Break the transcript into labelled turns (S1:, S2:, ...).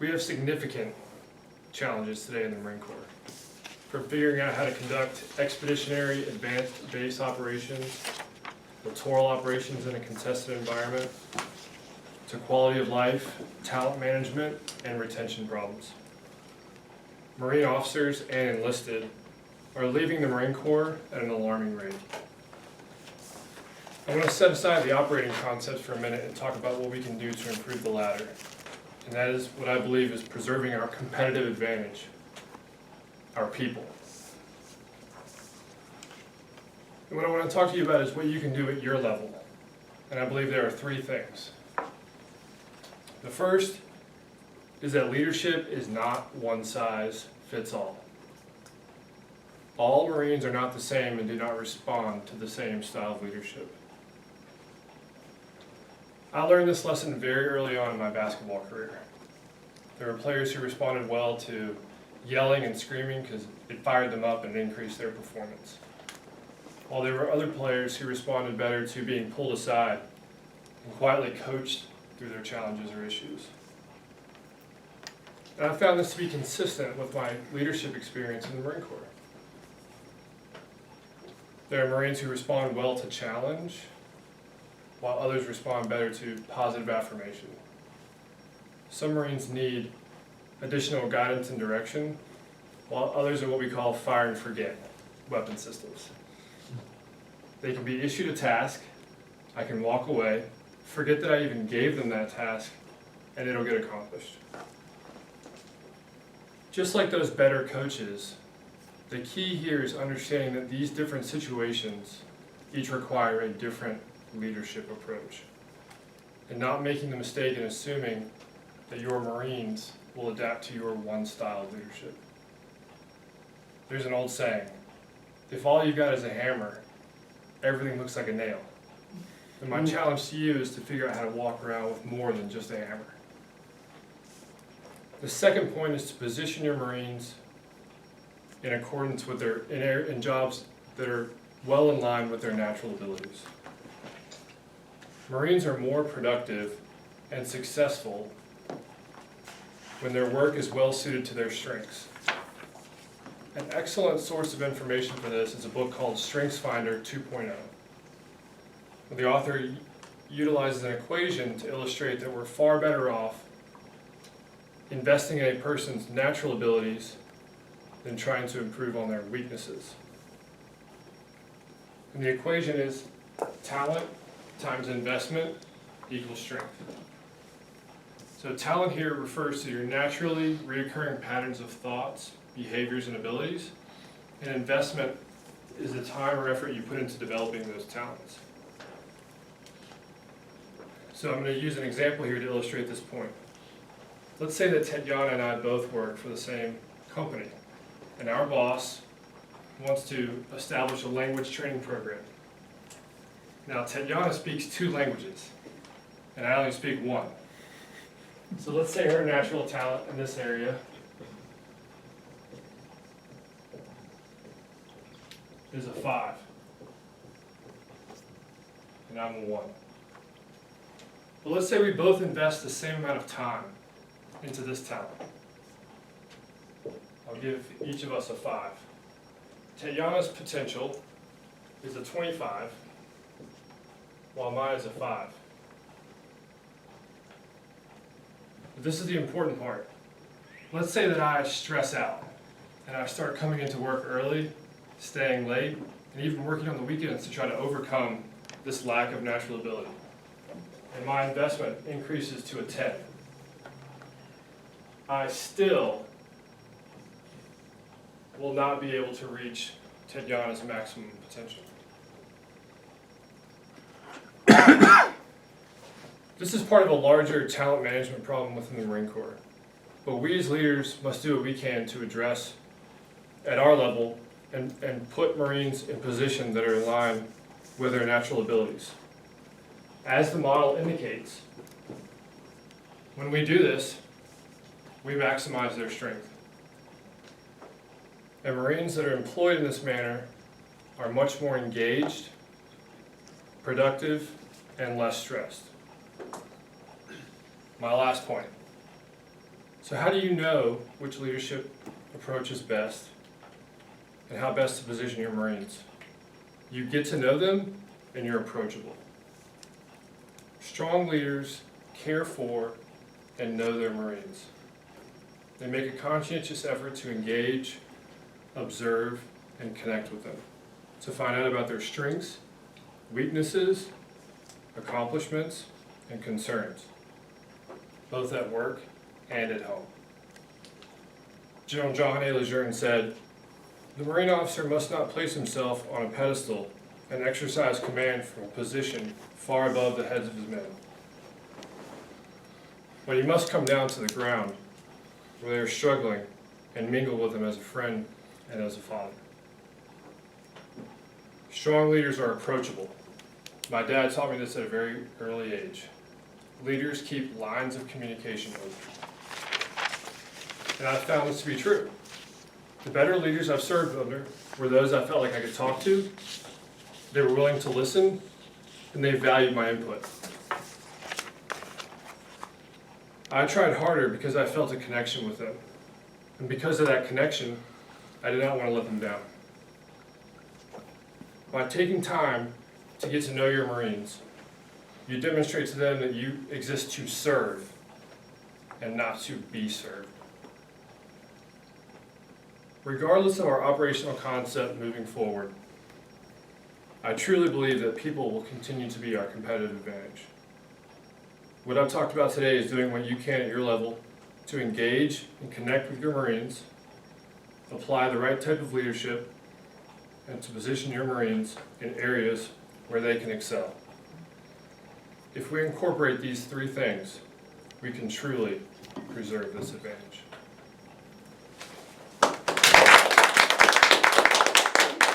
S1: We have significant challenges today in the Marine Corps. From figuring out how to conduct expeditionary advanced base operations, littoral operations in a contested environment, to quality of life, talent management, and retention problems. Marine officers and enlisted are leaving the Marine Corps at an alarming rate. I'm going to set aside the operating concepts for a minute and talk about what we can do to improve the latter. And that is what I believe is preserving our competitive advantage, our people. And what I want to talk to you about is what you can do at your level. And I believe there are three things. The first is that leadership is not one size fits all. All Marines are not the same and do not respond to the same style of leadership. I learned this lesson very early on in my basketball career. There were players who responded well to yelling and screaming because it fired them up and increased their performance. While there were other players who responded better to being pulled aside and quietly coached through their challenges or issues. And I found this to be consistent with my leadership experience in the Marine Corps. There are Marines who respond well to challenge, while others respond better to positive affirmation. Some Marines need additional guidance and direction, while others are what we call fire and forget weapon systems. They can be issued a task, I can walk away, forget that I even gave them that task, and it'll get accomplished. Just like those better coaches, the key here is understanding that these different situations each require a different leadership approach, and not making the mistake in assuming that your Marines will adapt to your one style of leadership. There's an old saying, if all you got is a hammer, everything looks like a nail. And my challenge to you is to figure out how to walk around with more than just a hammer. The second point is to position your Marines in accordance with in jobs that are well in line with their natural abilities. Marines are more productive and successful when their work is well suited to their strengths. An excellent source of information for this is a book called StrengthsFinder 2.0. The author utilizes an equation to illustrate that we're far better off investing in a person's natural abilities than trying to improve on their weaknesses. And the equation is talent times investment equals strength. So talent here refers to your naturally reoccurring patterns of thoughts, behaviors, and abilities. And investment is the time or effort you put into developing those talents. So I'm going to use an example here to illustrate this point. Let's say that Tetjana and I both work for the same company, and our boss wants to establish a language training program. Now, Tetjana speaks 2 languages, and I only speak 1. So let's say her natural talent in this area is a 5, and I'm a 1. But let's say we both invest the same amount of time into this talent. I'll give each of us a 5. Tetjana's potential is a 25, while mine is a 5. But this is the important part. Let's say that I stress out, and I start coming into work early, staying late, and even working on the weekends to try to overcome this lack of natural ability. And my investment increases to a 10. I still will not be able to reach Tetjana's maximum potential. This is part of a larger talent management problem within the Marine Corps. But we as leaders must do what we can to address at our level and put Marines in positions that are in line with their natural abilities. As the model indicates, when we do this, we maximize their strength. And Marines that are employed in this manner are much more engaged, productive, and less stressed. My last point. So how do you know which leadership approach is best and how best to position your Marines? You get to know them and you're approachable. Strong leaders care for and know their Marines. They make a conscientious effort to engage, observe, and connect with them, to find out about their strengths, weaknesses, accomplishments, and concerns, both at work and at home. General John A. Lejeune said, "The Marine officer must not place himself on a pedestal and exercise command from a position far above the heads of his men. But he must come down to the ground where they are struggling and mingle with them as a friend and as a father." Strong leaders are approachable. My dad taught me this at a very early age. Leaders keep lines of communication open. And I've found this to be true. The better leaders I've served under were those I felt like I could talk to, they were willing to listen, and they valued my input. I tried harder because I felt a connection with them. And because of that connection, I did not want to let them down. By taking time to get to know your Marines, you demonstrate to them that you exist to serve and not to be served. Regardless of our operational concept moving forward, I truly believe that people will continue to be our competitive advantage. What I've talked about today is doing what you can at your level to engage and connect with your Marines, apply the right type of leadership, and to position your Marines in areas where they can excel. If we incorporate these three things, we can truly preserve this advantage.